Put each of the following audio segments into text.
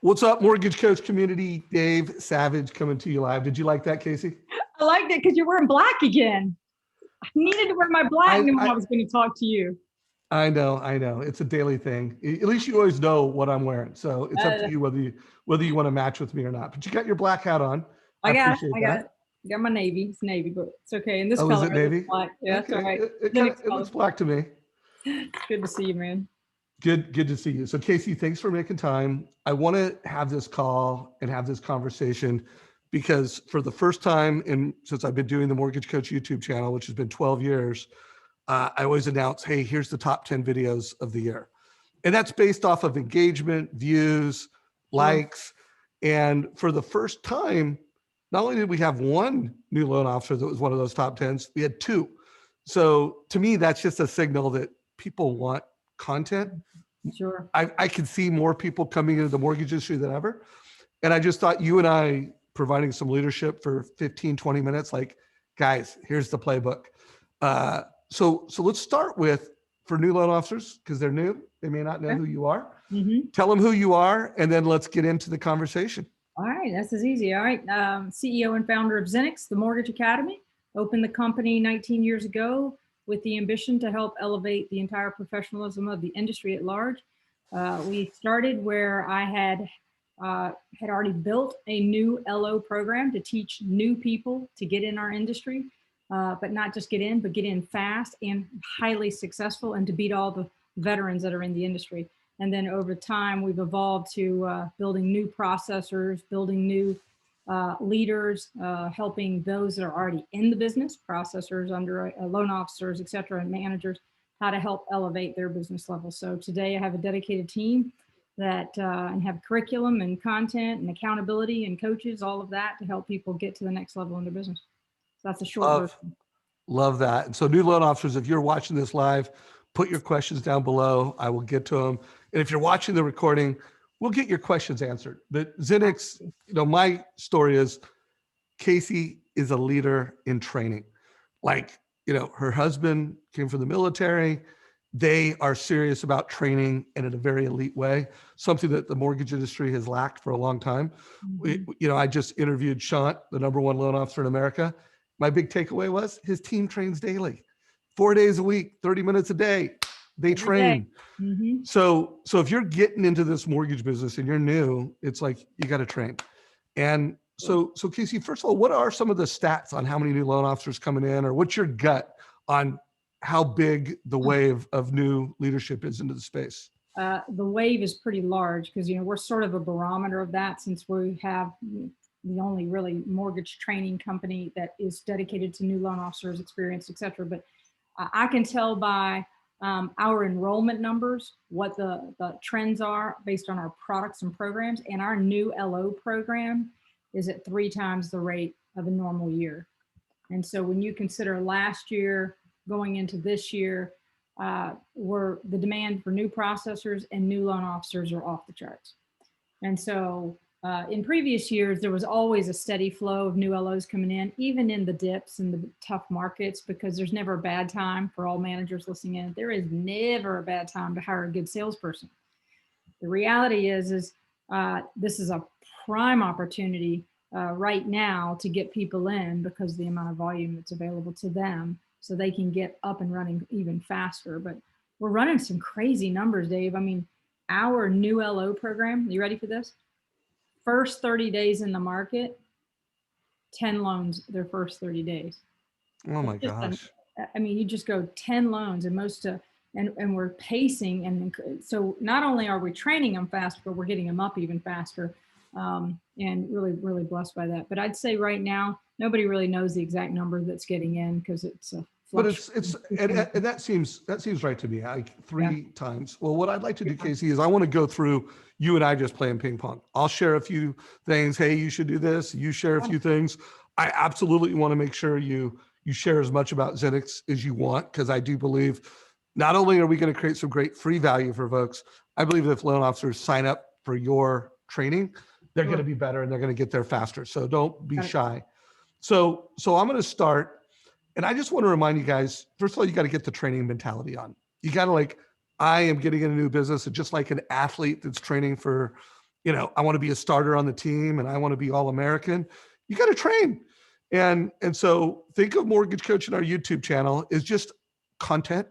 What's up, mortgage coach community? Dave Savage coming to you live. Did you like that, Casey? I liked it because you're wearing black again. I needed to wear my black when I was going to talk to you. I know. It's a daily thing. At least you always know what I'm wearing. So it's up to you whether you want to match with me or not. But you got your black hat on. I appreciate that. I got my navy. It's navy, but it's okay. In this color, is it navy? Black. Yeah, okay. That's all right. It looks black to me. Good to see you, man. Good to see you. So Casey, thanks for making time. I want to have this call and have this conversation because for the first time since I've been doing the Mortgage Coach YouTube channel, which has been 12 years, I always announce, hey, here's the top 10 videos of the year. And that's based off of engagement, views, likes. And for the first time, not only did we have one new loan officer that was one of those top 10s, we had two. So to me, that's just a signal that people want content. Sure. I can see more people coming into the mortgage industry than ever. And I just thought you and I providing some leadership for 15, 20 minutes, like, guys, here's the playbook. So let's start with, for new loan officers, because they're new, they may not know who you are. Mm-hmm. Tell them who you are, and then let's get into the conversation. All right, that's as easy. All right, CEO and founder of Zenix, the Mortgage Academy. Opened the company 19 years ago with the ambition to help elevate the entire professionalism of the industry at large. We started where I had already built a new LO program to teach new people to get in our industry. But not just get in, but get in fast and highly successful, and to beat all the veterans that are in the industry. And then over time, we've evolved to building new processors, building new leaders, helping those that are already in the business, processors, under loan officers, et cetera, and managers, how to help elevate their business level. So today I have a dedicated team that and have curriculum and content and accountability and coaches, all of that to help people get to the next level in their business. That's a short version. Love that. And so new loan officers, if you're watching this live, put your questions down below. I will get to them. And if you're watching the recording, we'll get your questions answered. But Zenix, my story is Casey is a leader in training. Like, her husband came from the military. They are serious about training and in a very elite way, something that the mortgage industry has lacked for a long time. Mm-hmm. I just interviewed Shant, the #1 loan officer in America. My big takeaway was his team trains daily, 4 days a week, 30 minutes a day. They train. Mm-hmm. So if you're getting into this mortgage business and you're new, it's like, you got to train. And so Casey, first of all, what are some of the stats on how many new loan officers coming in, or what's your gut on how big the wave of new leadership is into the space? The wave is pretty large because, we're sort of a barometer of that, since we have the only really mortgage training company that is dedicated to new loan officers, experience, et cetera. But I can tell by our enrollment numbers what the trends are based on our products and programs. And our new LO program is at 3 times the rate of a normal year. And so when you consider last year going into this year, the demand for new processors and new loan officers are off the charts. And so in previous years, there was always a steady flow of new LOs coming in, even in the dips and the tough markets, because there's never a bad time for all managers listening in. There is never a bad time to hire a good salesperson. The reality is this is a prime opportunity right now to get people in, because of the amount of volume that's available to them, so they can get up and running even faster. But we're running some crazy numbers, Dave. I mean, our new LO program, you ready for this? First 30 days in the market, 10 loans their first 30 days. Oh my gosh. You just go 10 loans, and and we're pacing. And so not only are we training them faster, but we're getting them up even faster. And really, really blessed by that. But I'd say right now, nobody really knows the exact number that's getting in, because it's a But and that seems right to me. Like 3 times. Well, what I'd like to do, Casey, is I want to go through you and I just playing ping pong. I'll share a few things. Hey, you should do this. You share a few things. I absolutely want to make sure you share as much about Zenix as you want, because I do believe not only are we going to create some great free value for folks, I believe that if loan officers sign up for your training, they're going to be better and they're going to get there faster. So don't be shy. So I'm going to start. And I just want to remind you guys, first of all, you got to get the training mentality on. You got to I am getting in a new business, and just like an athlete that's training for I want to be a starter on the team and I want to be All-American. You got to train. And so think of Mortgage Coach in our YouTube channel is just content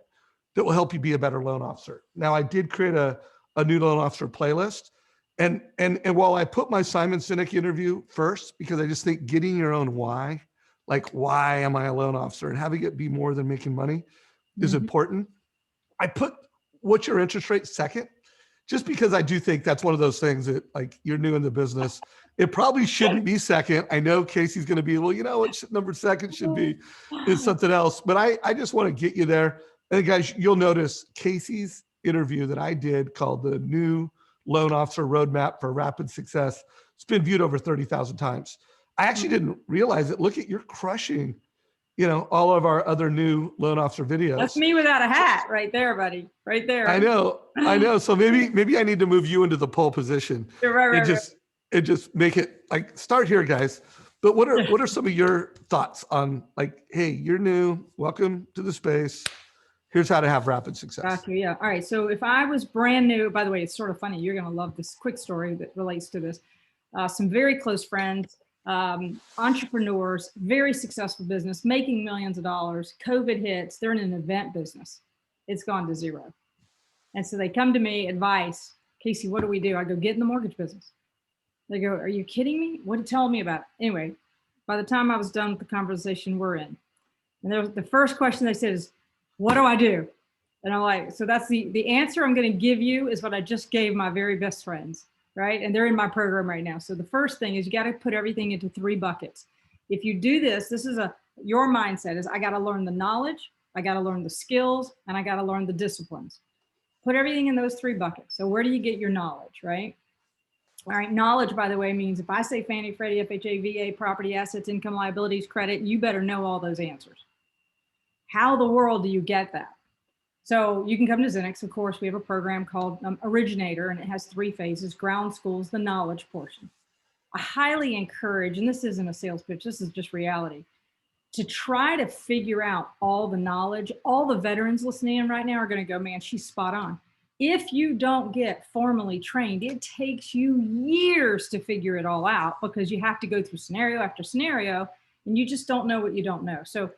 that will help you be a better loan officer. Now, I did create a new loan officer playlist. And while I put my Simon Sinek interview first, because I just think getting your own why, like why am I a loan officer and having it be more than making money is important. I put what's your interest rate second, just because I do think that's one of those things that like you're new in the business. It probably shouldn't be second. I know Casey's going to be, well, what number second should be is something else, but I just want to get you there. And guys, you'll notice Casey's interview that I did called the New Loan Officer Roadmap for Rapid Success. It's been viewed over 30,000 times. I actually didn't realize it. Look at, you're crushing, all of our other new loan officer videos. That's me without a hat right there, buddy. Right there. I know. So maybe I need to move you into the pole position. Right. Just make it like start here, guys. But what are some of your thoughts on like, hey, you're new, welcome to the space. Here's how to have rapid success. Gotcha, yeah. All right. So if I was brand new, by the way, it's sort of funny. You're going to love this quick story that relates to this. Some very close friends, entrepreneurs, very successful business, making millions of dollars. COVID hits. They're in an event business. It's gone to zero. And so they come to me, advice, Casey, what do we do? I go, get in the mortgage business. They go, are you kidding me? What are you telling me about? Anyway, by the time I was done with the conversation, we're in. And the first question they said is, what do I do? And I'm like, so that's the answer I'm going to give you is what I just gave my very best friends, right? And they're in my program right now. So the first thing is you got to put everything into 3 buckets. If you do this, your mindset is I got to learn the knowledge, I got to learn the skills, and I got to learn the disciplines. Put everything in those 3 buckets. So where do you get your knowledge, right? All right, knowledge, by the way, means if I say Fannie, Freddie, FHA, VA, property, assets, income, liabilities, credit, you better know all those answers. How the world do you get that? So you can come to Zenix. Of course, we have a program called Originator, and it has 3 phases. Ground school is the knowledge portion. I highly encourage, and this isn't a sales pitch, this is just reality, to try to figure out all the knowledge. All the veterans listening in right now are going to go, man, she's spot on. If you don't get formally trained, it takes you years to figure it all out because you have to go through scenario after scenario, and you just don't know what you don't know. So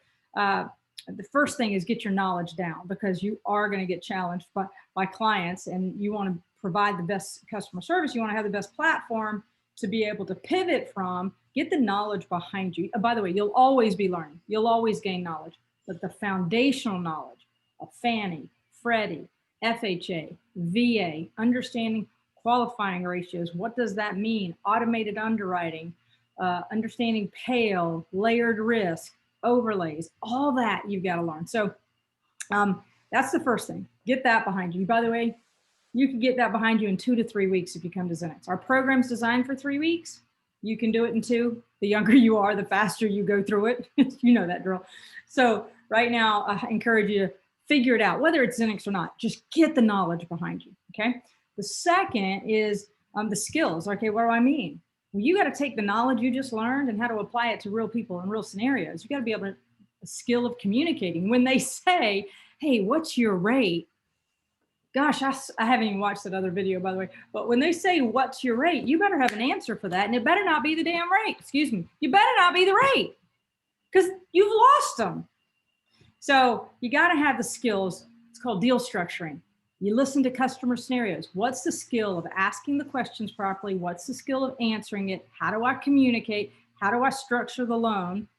the first thing is get your knowledge down because you are going to get challenged by clients, and you want to provide the best customer service. You want to have the best platform to be able to pivot from, get the knowledge behind you. By the way, you'll always be learning. You'll always gain knowledge, but the foundational knowledge of Fannie, Freddie, FHA, VA, understanding qualifying ratios. What does that mean? Automated underwriting, understanding PALE, layered risk, overlays, all that you've got to learn. So that's the first thing. Get that behind you. By the way, you can get that behind you in 2 to 3 weeks if you come to Zenix. Our program's designed for 3 weeks. You can do it in 2. The younger you are, the faster you go through it. You know that drill. So right now, I encourage you to figure it out, whether it's Zenix or not. Just get the knowledge behind you, okay? The second is the skills. Okay, what do I mean? Well, you got to take the knowledge you just learned and how to apply it to real people in real scenarios. You got to be able to, a skill of communicating. When they say, hey, what's your rate? Gosh, I haven't even watched that other video, by the way. But when they say, what's your rate? You better have an answer for that. And it better not be the damn rate. Excuse me. You better not be the rate because you've lost them. So you got to have the skills. It's called deal structuring. You listen to customer scenarios. What's the skill of asking the questions properly? What's the skill of answering it? How do I communicate? How do I structure the loan?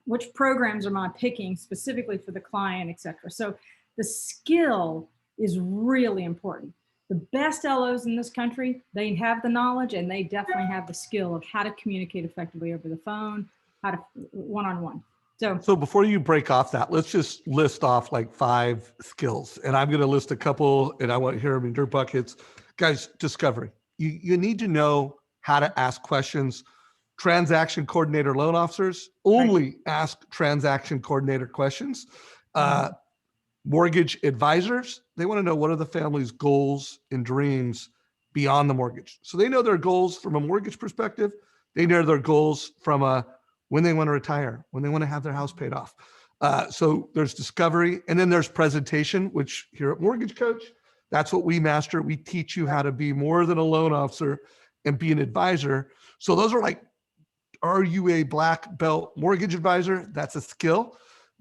Which programs am I picking specifically for the client, et cetera? So the skill is really important. The best LOs in this country, they have the knowledge and they definitely have the skill of how to communicate effectively over the phone, how to one-on-one. So before you break off that, let's just list off like 5 skills. And I'm going to list a couple and I want to hear them in your buckets. Guys, discovery. You need to know how to ask questions. Transaction coordinator loan officers only ask transaction coordinator questions. Mortgage advisors, they want to know what are the family's goals and dreams beyond the mortgage. So they know their goals from a mortgage perspective. They know their goals from when they want to retire, when they want to have their house paid off. So there's discovery, and then there's presentation, which here at Mortgage Coach, That's what we master. We teach you how to be more than a loan officer and be an advisor. So those are like, are you a black belt mortgage advisor? That's a skill.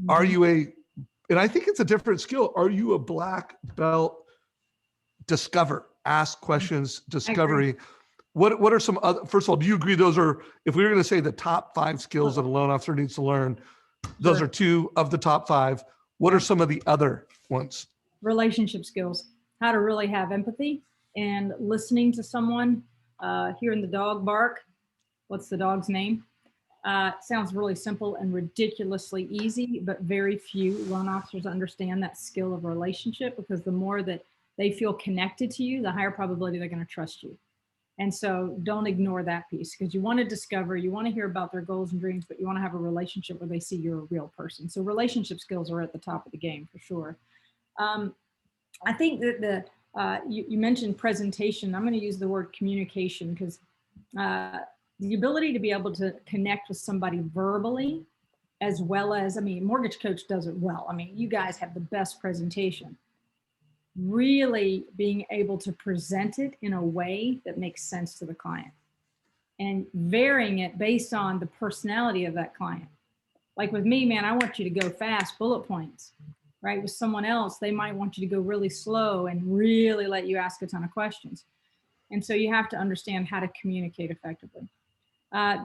Are you and I think it's a different skill. Are you a black belt discover, ask questions, discovery? What are some other, first of all, do you agree those are, if we were going to say the top 5 skills that a loan officer needs to learn, those are 2 of the top 5. What are some of the other ones? Relationship skills, how to really have empathy and listening to someone, hearing the dog bark. What's the dog's name? Sounds really simple and ridiculously easy, but very few loan officers understand that skill of relationship, because the more that they feel connected to you, the higher probability they're going to trust you. And so don't ignore that piece, because you want to discover, you want to hear about their goals and dreams, but you want to have a relationship where they see you're a real person. So relationship skills are at the top of the game for sure. I think that you mentioned presentation. I'm going to use the word communication, because the ability to be able to connect with somebody verbally, as well as, I mean, Mortgage Coach does it well. I mean, you guys have the best presentation. Really being able to present it in a way that makes sense to the client, and varying it based on the personality of that client. Like with me, man, I want you to go fast, bullet points, right? With someone else, they might want you to go really slow and really let you ask a ton of questions. And so you have to understand how to communicate effectively.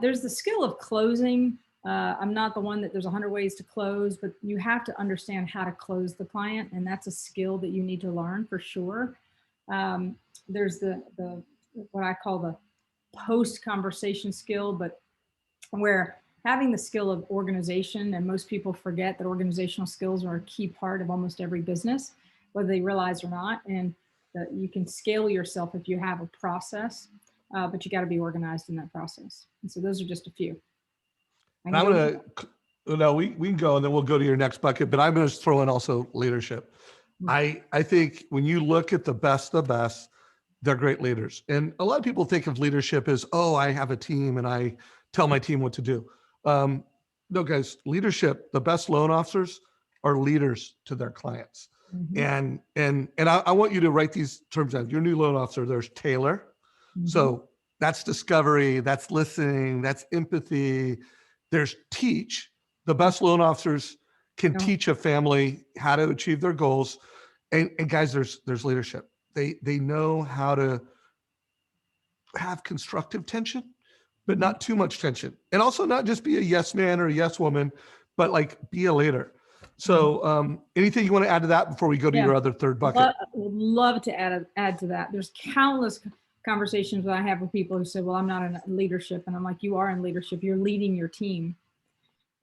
There's the skill of closing. I'm not the one that there's 100 ways to close, but you have to understand how to close the client. And that's a skill that you need to learn for sure. There's the what I call the post-conversation skill, but where having the skill of organization, and most people forget that organizational skills are a key part of almost every business, whether they realize or not. And that you can scale yourself if you have a process, but you got to be organized in that process. And so those are just a few. I'm going to, no, we can go and then we'll go to your next bucket, but I'm going to throw in also leadership. I think when you look at the best, they're great leaders. And a lot of people think of leadership as, oh, I have a team and I tell my team what to do. No, guys, leadership, the best loan officers are leaders to their clients. And I want you to write these terms down. Your new loan officer, there's Taylor. So that's discovery, that's listening, that's empathy. There's teach. The best loan officers can teach a family how to achieve their goals. And guys, there's leadership. They know how to have constructive tension, but not too much tension. And also not just be a yes man or a yes woman, but like be a leader. So anything you want to add to that before we go to your other third bucket? Would love to add to that. There's countless conversations that I have with people who say, well, I'm not in leadership. And I'm like, you are in leadership. You're leading your team.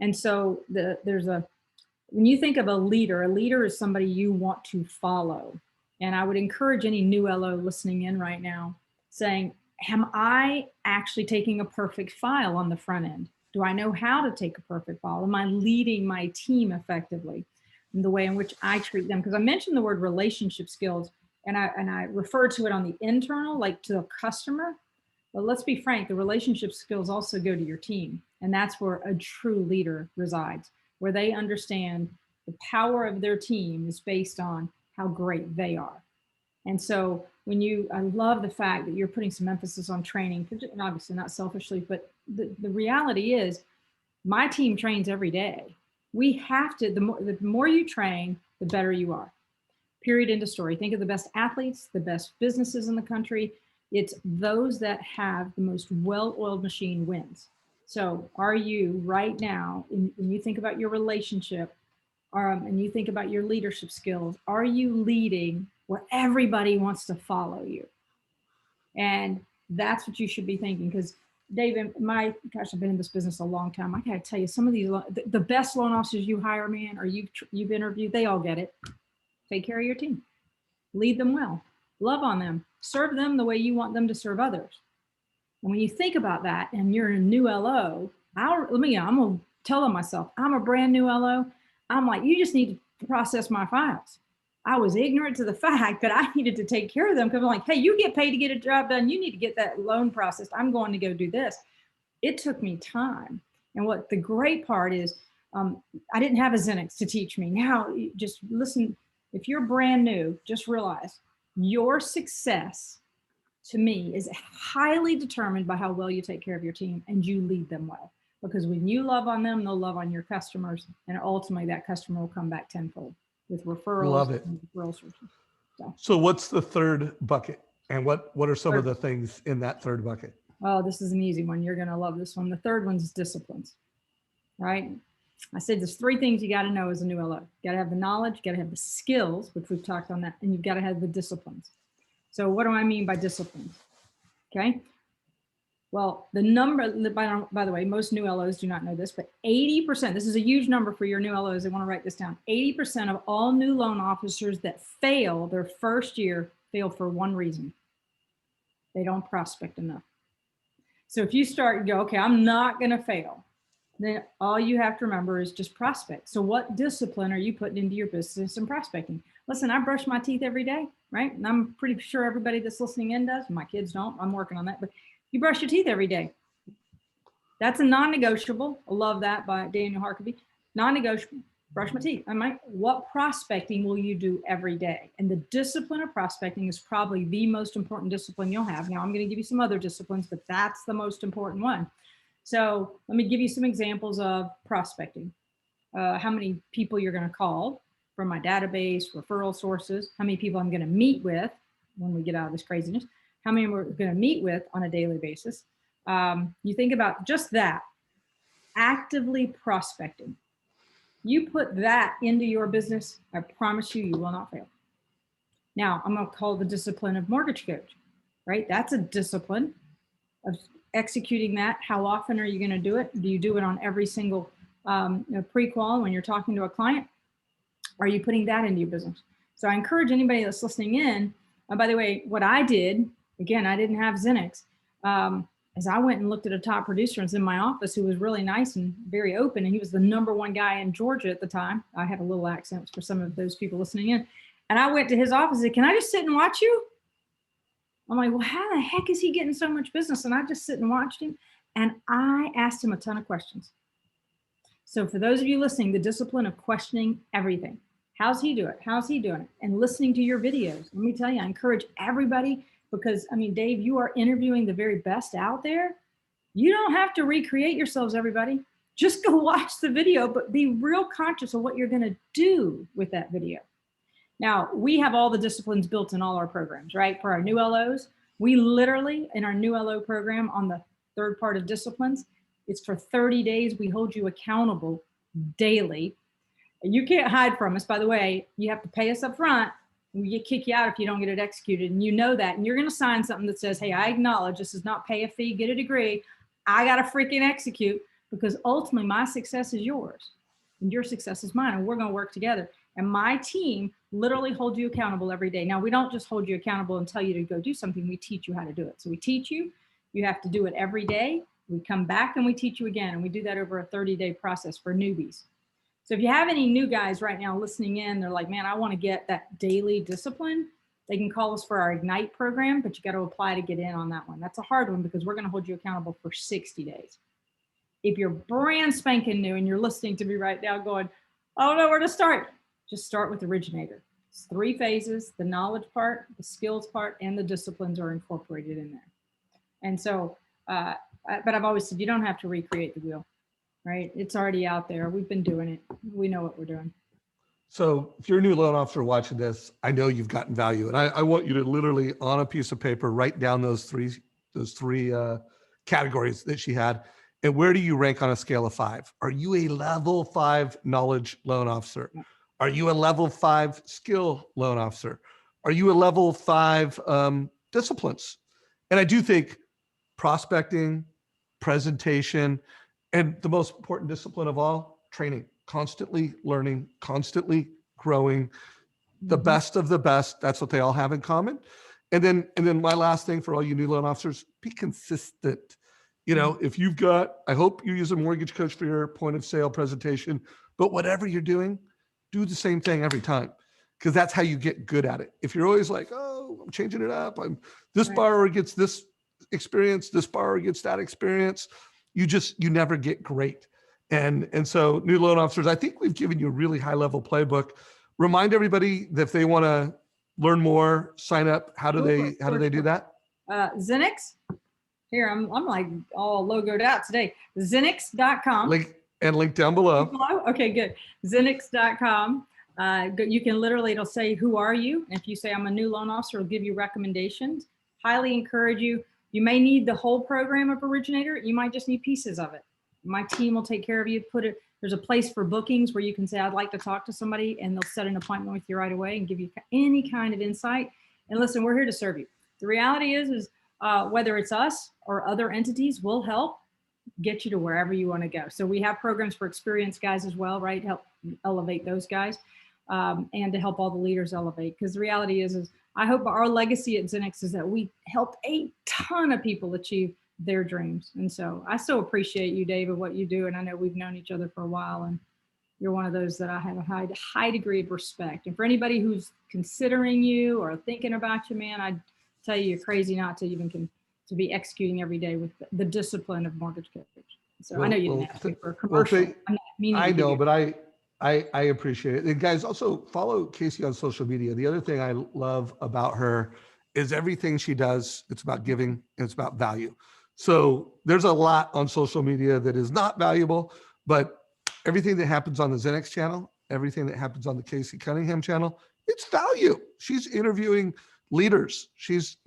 And so when you think of a leader is somebody you want to follow. And I would encourage any new LO listening in right now saying, am I actually taking a perfect file on the front end? Do I know how to take a perfect file? Am I leading my team effectively in the way in which I treat them? Because I mentioned the word relationship skills, and I refer to it on the internal, like to a customer. But let's be frank, the relationship skills also go to your team. And that's where a true leader resides, where they understand the power of their team is based on how great they are. And so I love the fact that you're putting some emphasis on training, and obviously not selfishly, but the reality is my team trains every day. We have to, the more you train, the better you are. Period, end of story. Think of the best athletes, the best businesses in the country. It's those that have the most well-oiled machine wins. So are you right now, when you think about your relationship, and you think about your leadership skills, are you leading where everybody wants to follow you? And that's what you should be thinking. Because David, I've been in this business a long time. I gotta tell you, some of these, the best loan officers you hire, man, or you've interviewed, they all get it. Take care of your team, lead them well, love on them, serve them the way you want them to serve others. And when you think about that, and you're a new LO, I'm gonna tell them myself, I'm a brand new LO. I'm like, you just need to process my files. I was ignorant to the fact that I needed to take care of them, because I'm like, hey, you get paid to get a job done. You need to get that loan processed. I'm going to go do this. It took me time. And what the great part is, I didn't have a Xenix to teach me. Now, just listen, if you're brand new, just realize Your success, to me, is highly determined by how well you take care of your team and you lead them well. Because when you love on them, they'll love on your customers, and ultimately that customer will come back tenfold with referrals. Love it. And referral sources. So what's the third bucket, and what are some of the things in that third bucket? Oh, this is an easy one. You're going to love this one. The third one's disciplines, right? I said there's 3 things you got to know as a new LO. You got to have the knowledge, you got to have the skills, which we've talked on that, and you've got to have the disciplines. So what do I mean by disciplines? Okay. Well, the number, by the way, most new LOs do not know this, but 80%, this is a huge number for your new LOs. They want to write this down. 80% of all new loan officers that fail their first year fail for one reason. They don't prospect enough. So if you start, you go, okay, I'm not going to fail. Then all you have to remember is just prospect. So what discipline are you putting into your business and prospecting? Listen, I brush my teeth every day, right? And I'm pretty sure everybody that's listening in does. My kids don't. I'm working on that. But you brush your teeth every day. That's a non-negotiable. I love that by Daniel Harkavy. Non-negotiable. Brush my teeth. What prospecting will you do every day? And the discipline of prospecting is probably the most important discipline you'll have. Now I'm going to give you some other disciplines, but that's the most important one. So let me give you some examples of prospecting. How many people you're going to call from my database, referral sources, how many people I'm going to meet with when we get out of this craziness, how many we're going to meet with on a daily basis. You think about just that, actively prospecting. You put that into your business, I promise you, you will not fail. Now, I'm going to call the discipline of mortgage coach, right? That's a discipline of executing that. How often are you going to do it? Do you do it on every single pre-qual when you're talking to a client? Are you putting that into your business? So I encourage anybody that's listening in, by the way, what I did, again, I didn't have Zenix, as I went and looked at a top producer in my office who was really nice and very open, and he was the #1 guy in Georgia at the time. I have a little accent for some of those people listening in. And I went to his office and said, can I just sit and watch you? I'm like, well, how the heck is he getting so much business? And I just sit and watched him. And I asked him a ton of questions. So for those of you listening, the discipline of questioning everything. How's he doing it? How's he doing it? And listening to your videos. Let me tell you, I encourage everybody, because I mean, Dave, you are interviewing the very best out there. You don't have to recreate yourselves, everybody. Just go watch the video, but be real conscious of what you're going to do with that video. Now, we have all the disciplines built in all our programs, right? For our new LOs, we literally, in our new LO program on the third part of disciplines, it's for 30 days. We hold you accountable daily. You can't hide from us. By the way, you have to pay us up front. We kick you out if you don't get it executed. And you know that. And you're going to sign something that says, hey, I acknowledge this is not pay a fee, get a degree. I got to freaking execute, because ultimately my success is yours and your success is mine. And we're going to work together. And my team literally holds you accountable every day. Now, we don't just hold you accountable and tell you to go do something. We teach you how to do it. So we teach you. You have to do it every day. We come back and we teach you again. And we do that over a 30-day process for newbies. So if you have any new guys right now listening in, they're like, man, I want to get that daily discipline. They can call us for our Ignite program, but you got to apply to get in on that one. That's a hard one because we're going to hold you accountable for 60 days. If you're brand spanking new and you're listening to me right now going, I don't know where to start, just start with Originator. It's 3 phases: the knowledge part, the skills part, and the disciplines are incorporated in there. And so, but I've always said, you don't have to recreate the wheel, right? It's already out there. We've been doing it. We know what we're doing. So if you're a new loan officer watching this, I know you've gotten value. And I want you to literally on a piece of paper, write down those three categories that she had. And where do you rank on a scale of 5? Are you a level 5 knowledge loan officer? Are you a level 5 skill loan officer? Are you a level 5 disciplines? And I do think prospecting, presentation, and the most important discipline of all, training, constantly learning, constantly growing, the best of the best. That's what they all have in common. And then my last thing for all you new loan officers, be consistent. You know, if you've got, I hope you use a mortgage coach for your point of sale presentation, but whatever you're doing, do the same thing every time, because that's how you get good at it. If you're always like, oh, I'm changing it up, this borrower gets this experience, this borrower gets that experience, you never get great. And so new loan officers, I think we've given you a really high level playbook. Remind everybody that if they want to learn more, sign up, how do they do that? Zenix. Here, I'm like all logoed out today. Zenix.com. Link down below. Okay, good. Zenix.com. You can literally, it'll say, who are you? And if you say, I'm a new loan officer, it'll give you recommendations. Highly encourage you. You may need the whole program of Originator. You might just need pieces of it. My team will take care of you. There's a place for bookings where you can say, I'd like to talk to somebody, and they'll set an appointment with you right away and give you any kind of insight. And listen, we're here to serve you. The reality is whether it's us or other entities, we'll help get you to wherever you want to go. So we have programs for experienced guys as well, right? Help elevate those guys, and to help all the leaders elevate. Because the reality is I hope our legacy at Zenix is that we helped a ton of people achieve their dreams. And so I so appreciate you, David, what you do. And I know we've known each other for a while, and you're one of those that I have a high degree of respect. And for anybody who's considering you or thinking about you, man, I tell you, you're crazy not to even to be executing every day with the discipline of mortgage coach. So I know you didn't ask me for a commercial. I know, but I appreciate it. And guys, also follow Casey on social media. The other thing I love about her is everything she does, it's about giving and it's about value. So there's a lot on social media that is not valuable, but everything that happens on the Zenix channel, everything that happens on the Casey Cunningham channel, it's value. She's interviewing leaders. She's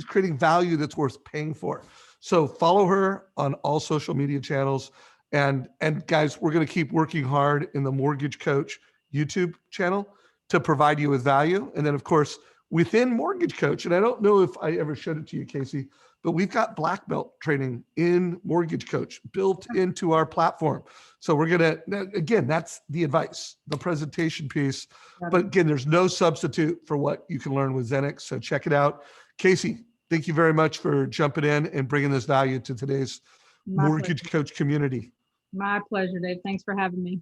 creating value that's worth paying for. So follow her on all social media channels. And guys, we're going to keep working hard in the Mortgage Coach YouTube channel to provide you with value. And then of course, within Mortgage Coach, and I don't know if I ever showed it to you, Casey, but we've got black belt training in Mortgage Coach built into our platform. So we're going to, again, that's the advice, the presentation piece. But again, there's no substitute for what you can learn with Zenix. So check it out. Casey, thank you very much for jumping in and bringing this value to today's Mortgage Coach community. My pleasure, Dave. Thanks for having me.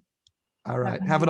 All right. Have an